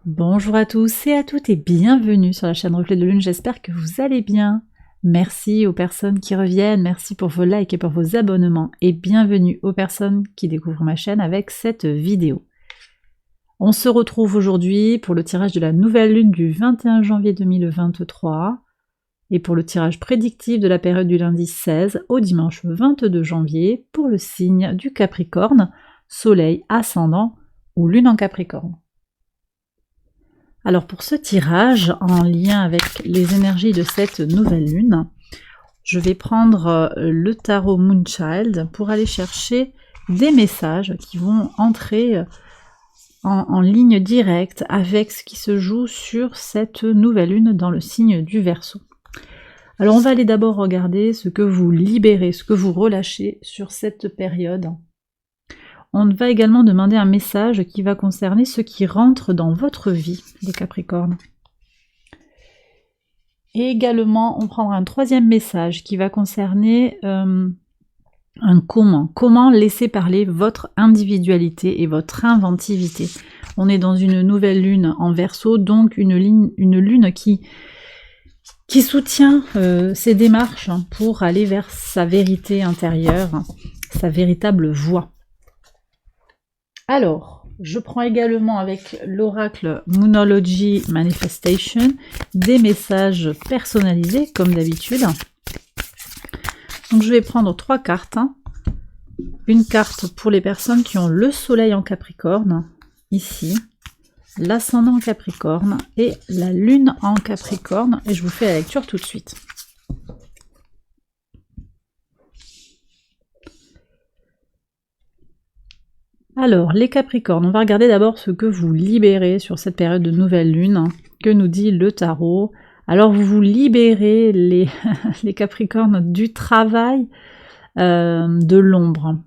Bonjour à tous et à toutes et bienvenue sur la chaîne Reflet de Lune, j'espère que vous allez bien. Merci aux personnes qui reviennent, merci pour vos likes et pour vos abonnements et bienvenue aux personnes qui découvrent ma chaîne avec cette vidéo. On se retrouve aujourd'hui pour le tirage de la nouvelle lune du 21 janvier 2023 et pour le tirage prédictif de la période du lundi 16 au dimanche 22 janvier pour le signe du Capricorne, Soleil ascendant ou Lune en Capricorne. Alors pour ce tirage, en lien avec les énergies de cette nouvelle lune, je vais prendre le tarot Moonchild pour aller chercher des messages qui vont entrer en ligne directe avec ce qui se joue sur cette nouvelle lune dans le signe du Verseau. Alors on va aller d'abord regarder ce que vous libérez, ce que vous relâchez sur cette période. On va également demander un message qui va concerner ce qui rentre dans votre vie, les Capricornes. Et également, on prendra un troisième message qui va concerner un comment. Comment laisser parler votre individualité et votre inventivité. On est dans une nouvelle lune en Verseau, donc une lune qui soutient ses démarches pour aller vers sa vérité intérieure, sa véritable voix. Alors, je prends également avec l'oracle Moonology Manifestation des messages personnalisés comme d'habitude. Donc je vais prendre 3 cartes. Une carte pour les personnes qui ont le soleil en Capricorne, ici, l'ascendant en Capricorne et la lune en Capricorne. Et je vous fais la lecture tout de suite. Alors, les Capricornes, on va regarder d'abord ce que vous libérez sur cette période de nouvelle lune, que nous dit le tarot. Alors, vous libérez les, les Capricornes du travail de l'ombre.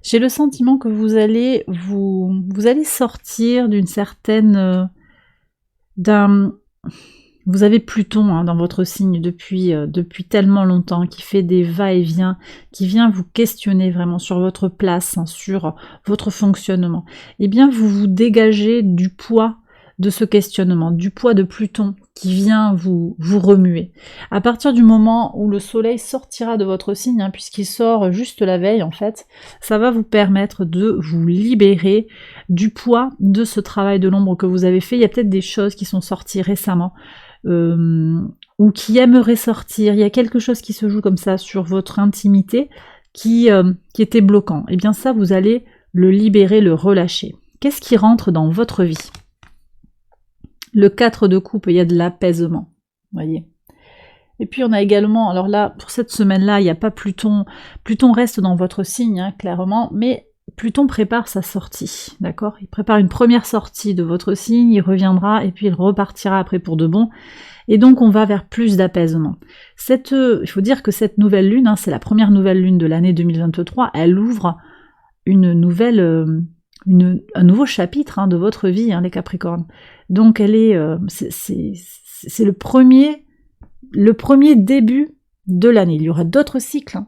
J'ai le sentiment que vous allez sortir d'une certaine... Vous avez Pluton dans votre signe depuis tellement longtemps, qui fait des va-et-vient, qui vient vous questionner vraiment sur votre place, sur votre fonctionnement. Eh bien, vous vous dégagez du poids de ce questionnement, du poids de Pluton qui vient vous remuer. À partir du moment où le soleil sortira de votre signe, puisqu'il sort juste la veille en fait, ça va vous permettre de vous libérer du poids de ce travail de l'ombre que vous avez fait. Il y a peut-être des choses qui sont sorties récemment, ou qui aimerait sortir, il y a quelque chose qui se joue comme ça sur votre intimité qui était bloquant. Et bien ça, vous allez le libérer, le relâcher. Qu'est-ce qui rentre dans votre vie? Le 4 de coupe, il y a de l'apaisement, voyez. Et puis on a également, alors là, pour cette semaine-là, il n'y a pas Pluton. Pluton reste dans votre signe, clairement, mais Pluton prépare sa sortie, d'accord? Il prépare une première sortie de votre signe, il reviendra et puis il repartira après pour de bon. Et donc on va vers plus d'apaisement. Il faut dire que cette nouvelle lune, c'est la première nouvelle lune de l'année 2023, elle ouvre une nouvelle, un nouveau chapitre de votre vie, les Capricornes. Donc elle est, c'est le premier début de l'année. Il y aura d'autres cycles,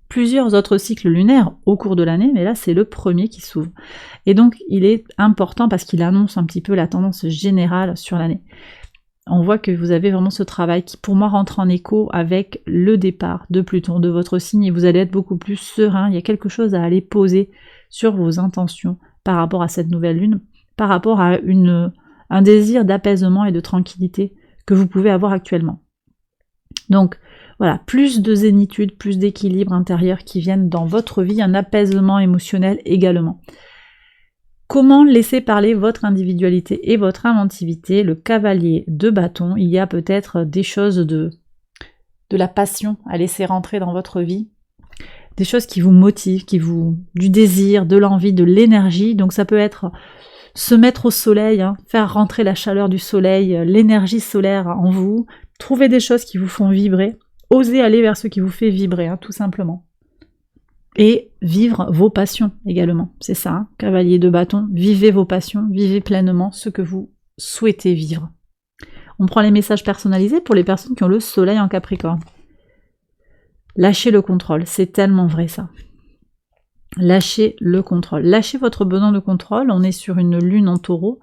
plusieurs autres cycles lunaires au cours de l'année, mais là c'est le premier qui s'ouvre. Et donc il est important parce qu'il annonce un petit peu la tendance générale sur l'année. On voit que vous avez vraiment ce travail qui pour moi rentre en écho avec le départ de Pluton, de votre signe, et vous allez être beaucoup plus serein. Il y a quelque chose à aller poser sur vos intentions par rapport à cette nouvelle lune, par rapport à un désir d'apaisement et de tranquillité que vous pouvez avoir actuellement. Donc voilà, plus de zénitude, plus d'équilibre intérieur qui viennent dans votre vie, un apaisement émotionnel également. Comment laisser parler votre individualité et votre inventivité? Le cavalier de bâton, il y a peut-être des choses de la passion à laisser rentrer dans votre vie, des choses qui vous motivent, du désir, de l'envie, de l'énergie. Donc ça peut être se mettre au soleil, faire rentrer la chaleur du soleil, l'énergie solaire en vous, trouver des choses qui vous font vibrer, oser aller vers ce qui vous fait vibrer, tout simplement. Et vivre vos passions également, c'est ça, cavalier de bâton, vivez vos passions, vivez pleinement ce que vous souhaitez vivre. On prend les messages personnalisés pour les personnes qui ont le soleil en Capricorne. Lâchez le contrôle, c'est tellement vrai ça. Lâchez le contrôle. Lâchez votre besoin de contrôle. On est sur une lune en taureau.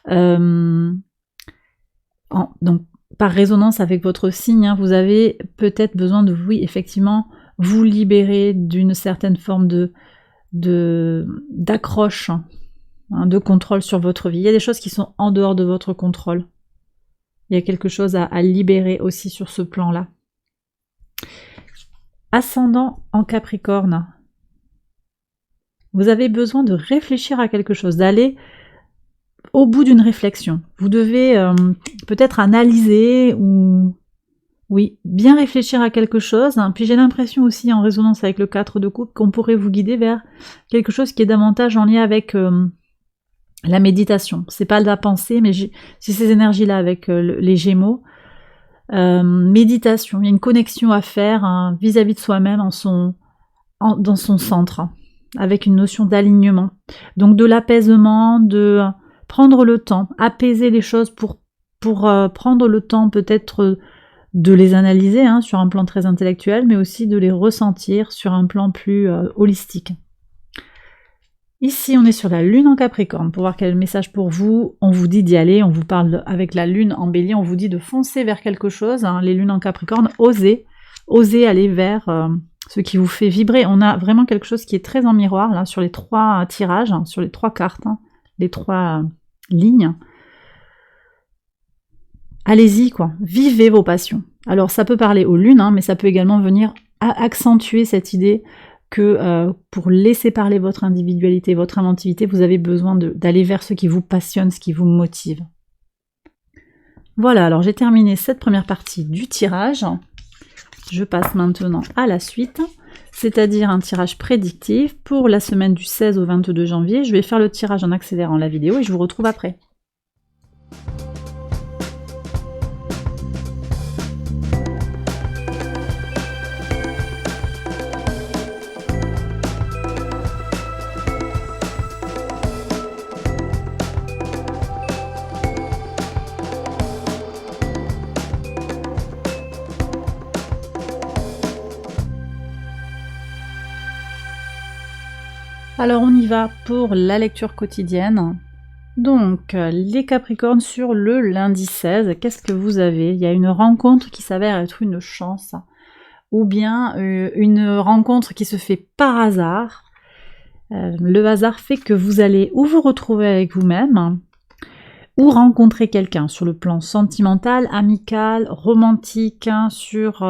Donc, par résonance avec votre signe, hein, vous avez peut-être besoin de, oui, effectivement, vous libérer d'une certaine forme d'accroche, hein, de contrôle sur votre vie. Il y a des choses qui sont en dehors de votre contrôle. Il y a quelque chose à libérer aussi sur ce plan-là. Ascendant en Capricorne. Vous avez besoin de réfléchir à quelque chose, d'aller au bout d'une réflexion. Vous devez peut-être analyser ou, oui, bien réfléchir à quelque chose. Hein. Puis j'ai l'impression aussi, en résonance avec le 4 de coupe, qu'on pourrait vous guider vers quelque chose qui est davantage en lien avec la méditation. C'est pas de la pensée, mais c'est ces énergies-là avec les Gémeaux. Méditation, il y a une connexion à faire hein, vis-à-vis de soi-même dans son centre, avec une notion d'alignement. Donc de l'apaisement, de prendre le temps, apaiser les choses pour prendre le temps peut-être de les analyser hein, sur un plan très intellectuel, mais aussi de les ressentir sur un plan plus holistique. Ici, on est sur la lune en Capricorne. Pour voir quel est le message pour vous, on vous dit d'y aller, on vous parle avec la lune en Bélier, on vous dit de foncer vers quelque chose. Hein, les lunes en Capricorne, osez aller vers ce qui vous fait vibrer. On a vraiment quelque chose qui est très en miroir là sur les 3 tirages, hein, sur les 3 cartes, hein, les 3 lignes. Allez-y quoi, vivez vos passions. Alors ça peut parler aux lunes, hein, mais ça peut également venir accentuer cette idée que pour laisser parler votre individualité, votre inventivité, vous avez besoin d'aller vers ce qui vous passionne, ce qui vous motive. Voilà, alors j'ai terminé cette première partie du tirage. Je passe maintenant à la suite, c'est-à-dire un tirage prédictif pour la semaine du 16 au 22 janvier. Je vais faire le tirage en accélérant la vidéo et je vous retrouve après. Alors on y va pour la lecture quotidienne. Donc les Capricornes sur le lundi 16, qu'est-ce que vous avez? Il y a une rencontre qui s'avère être une chance, ou bien une rencontre qui se fait par hasard. Le hasard fait que vous allez ou vous retrouver avec vous-même, ou rencontrer quelqu'un sur le plan sentimental, amical, romantique, hein, sur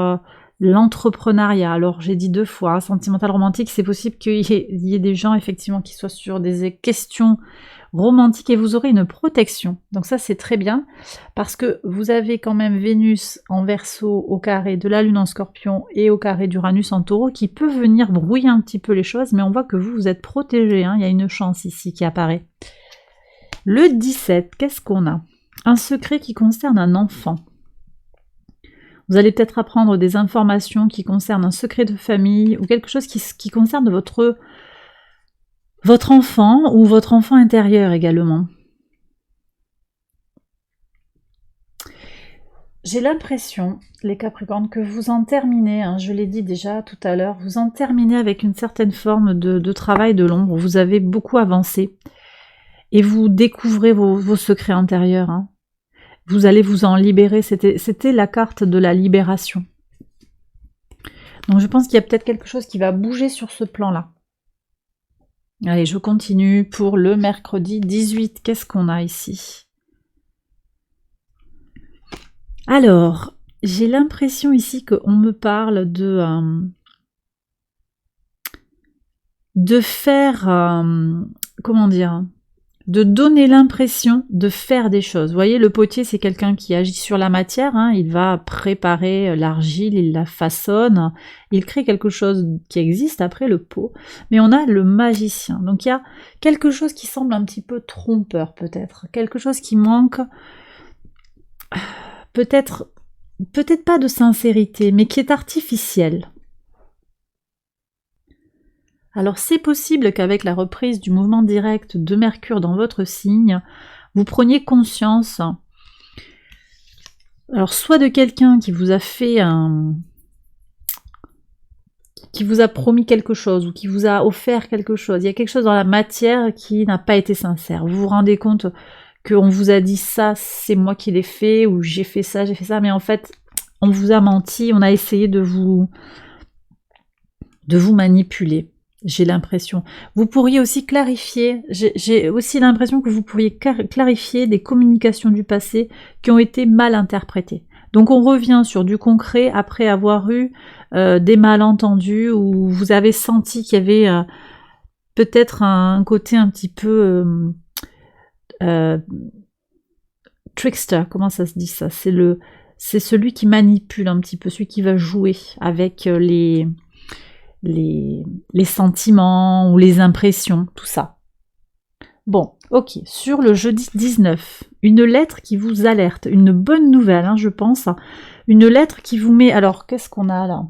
l'entrepreneuriat. Alors j'ai dit 2 fois, hein, sentimental, romantique, c'est possible qu'il y ait des gens effectivement qui soient sur des questions romantiques et vous aurez une protection. Donc ça c'est très bien parce que vous avez quand même Vénus en Verseau au carré de la Lune en Scorpion et au carré d'Uranus en Taureau qui peut venir brouiller un petit peu les choses, mais on voit que vous êtes protégé, hein, il y a une chance ici qui apparaît. Le 17, qu'est-ce qu'on a? Un secret qui concerne un enfant. Vous allez peut-être apprendre des informations qui concernent un secret de famille ou quelque chose qui concerne votre enfant ou votre enfant intérieur également. J'ai l'impression, les Capricornes, que vous en terminez, hein, je l'ai dit déjà tout à l'heure, vous en terminez avec une certaine forme de travail de l'ombre. Vous avez beaucoup avancé et vous découvrez vos secrets intérieurs. Hein. Vous allez vous en libérer, c'était la carte de la libération. Donc je pense qu'il y a peut-être quelque chose qui va bouger sur ce plan-là. Allez, je continue pour le mercredi 18. Qu'est-ce qu'on a ici? Alors, j'ai l'impression ici qu'on me parle de faire, comment dire, de donner l'impression de faire des choses. Vous voyez, le potier, c'est quelqu'un qui agit sur la matière, hein, il va préparer l'argile, il la façonne, il crée quelque chose qui existe après le pot. Mais on a le magicien, donc il y a quelque chose qui semble un petit peu trompeur peut-être, quelque chose qui manque, peut-être pas de sincérité, mais qui est artificiel. Alors c'est possible qu'avec la reprise du mouvement direct de Mercure dans votre signe, vous preniez conscience, alors soit de quelqu'un qui vous a fait qui vous a promis quelque chose ou qui vous a offert quelque chose. Il y a quelque chose dans la matière qui n'a pas été sincère. Vous vous rendez compte qu'on vous a dit ça, c'est moi qui l'ai fait, ou j'ai fait ça, mais en fait, on vous a menti, on a essayé de vous manipuler. J'ai l'impression. Vous pourriez aussi clarifier, j'ai aussi l'impression que vous pourriez clarifier des communications du passé qui ont été mal interprétées. Donc on revient sur du concret après avoir eu des malentendus où vous avez senti qu'il y avait peut-être un côté un petit peu trickster, comment ça se dit ça? C'est celui qui manipule un petit peu, celui qui va jouer avec les sentiments ou les impressions, tout ça. Bon, ok, sur le jeudi 19, une lettre qui vous alerte, une bonne nouvelle, hein, je pense, une lettre qui vous met... Alors, qu'est-ce qu'on a là?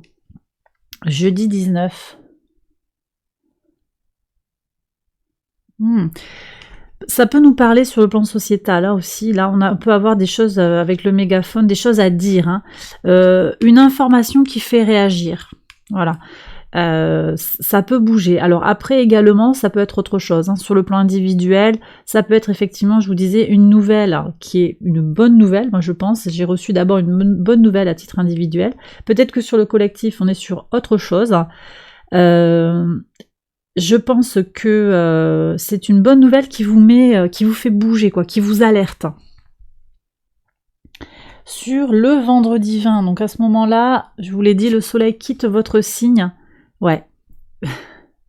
Jeudi 19. Ça peut nous parler sur le plan sociétal, là aussi, là on peut avoir des choses avec le mégaphone, des choses à dire, hein. Une information qui fait réagir, voilà. Ça peut bouger. Alors après également, ça peut être autre chose, hein. Sur le plan individuel, ça peut être effectivement, je vous disais, une nouvelle qui est une bonne nouvelle, moi je pense. J'ai reçu d'abord une bonne nouvelle à titre individuel. Peut-être que sur le collectif, on est sur autre chose. Je pense que c'est une bonne nouvelle qui vous met, qui vous fait bouger, quoi, qui vous alerte. Sur le vendredi 20, donc à ce moment-là, je vous l'ai dit, le soleil quitte votre signe. Ouais,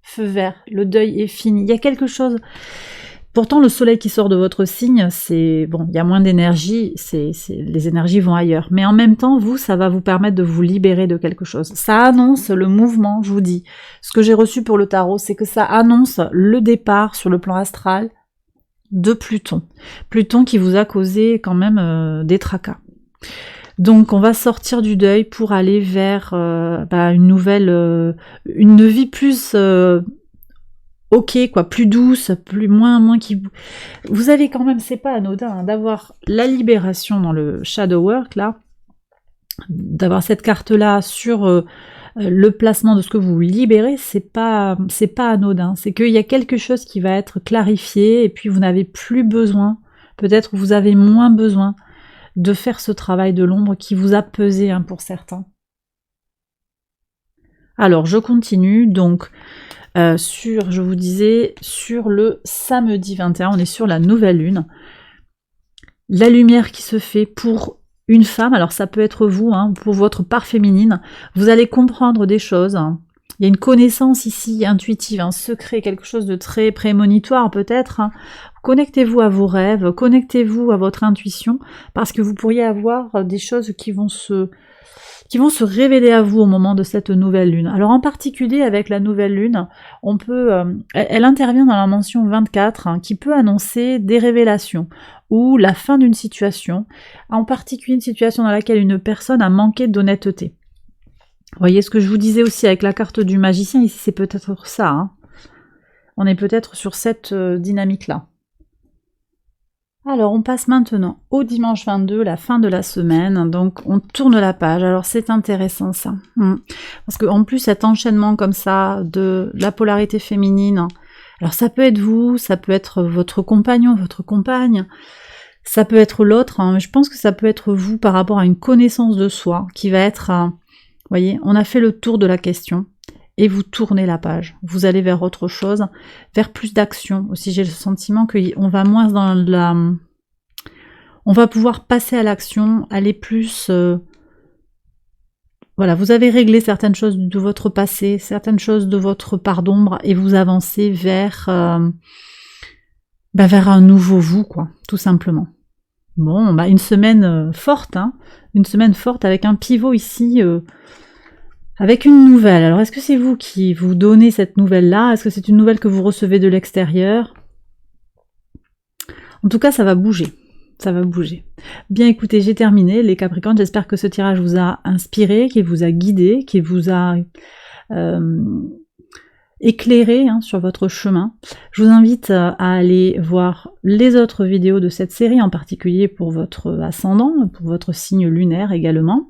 feu vert, le deuil est fini. Il y a quelque chose... Pourtant, le soleil qui sort de votre signe, c'est... Bon, il y a moins d'énergie, les énergies vont ailleurs. Mais en même temps, vous, ça va vous permettre de vous libérer de quelque chose. Ça annonce le mouvement, je vous dis. Ce que j'ai reçu pour le tarot, c'est que ça annonce le départ sur le plan astral de Pluton. Pluton qui vous a causé quand même des tracas. Donc on va sortir du deuil pour aller vers une nouvelle, une vie plus ok, quoi, plus douce, moins qui... Vous avez quand même, c'est pas anodin, hein, d'avoir la libération dans le shadow work là, d'avoir cette carte là sur le placement de ce que vous libérez, c'est pas anodin. C'est qu'il y a quelque chose qui va être clarifié et puis vous n'avez plus besoin, peut-être vous avez moins besoin de faire ce travail de l'ombre qui vous a pesé, hein, pour certains. Alors, je continue, donc, je vous disais, sur le samedi 21, on est sur la nouvelle lune. La lumière qui se fait pour une femme, alors ça peut être vous, hein, pour votre part féminine, vous allez comprendre des choses, hein. Il y a une connaissance ici intuitive, un secret, quelque chose de très prémonitoire peut-être, hein. Connectez-vous à vos rêves, connectez-vous à votre intuition, parce que vous pourriez avoir des choses qui vont se révéler à vous au moment de cette nouvelle lune. Alors en particulier avec la nouvelle lune, on peut, elle intervient dans la mention 24, hein, qui peut annoncer des révélations, ou la fin d'une situation, en particulier une situation dans laquelle une personne a manqué d'honnêteté. Vous voyez ce que je vous disais aussi avec la carte du magicien, ici c'est peut-être ça, hein. On est peut-être sur cette dynamique-là. Alors on passe maintenant au dimanche 22, la fin de la semaine, donc on tourne la page. Alors c'est intéressant ça, parce qu'en plus cet enchaînement comme ça de la polarité féminine, alors ça peut être vous, ça peut être votre compagnon, votre compagne, ça peut être l'autre, hein, mais je pense que ça peut être vous par rapport à une connaissance de soi qui va être, vous voyez, on a fait le tour de la question. Et vous tournez la page, vous allez vers autre chose, vers plus d'action. Aussi j'ai le sentiment qu'on va moins dans la... On va pouvoir passer à l'action, aller plus... Voilà, vous avez réglé certaines choses de votre passé, certaines choses de votre part d'ombre, et vous avancez vers un nouveau vous, quoi, tout simplement. Bon, une semaine forte, hein, une semaine forte avec un pivot ici... avec une nouvelle. Alors, est-ce que c'est vous qui vous donnez cette nouvelle-là? Est-ce que c'est une nouvelle que vous recevez de l'extérieur? En tout cas, ça va bouger. Ça va bouger. Bien, écoutez, j'ai terminé, les Capricornes. J'espère que ce tirage vous a inspiré, qu'il vous a guidé, qu'il vous a éclairé, hein, sur votre chemin. Je vous invite à aller voir les autres vidéos de cette série, en particulier pour votre ascendant, pour votre signe lunaire également.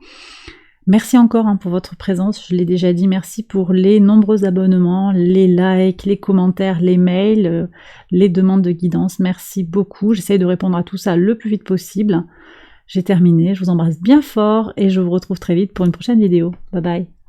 Merci encore pour votre présence, je l'ai déjà dit, merci pour les nombreux abonnements, les likes, les commentaires, les mails, les demandes de guidance, merci beaucoup. J'essaie de répondre à tout ça le plus vite possible. J'ai terminé, je vous embrasse bien fort et je vous retrouve très vite pour une prochaine vidéo. Bye bye.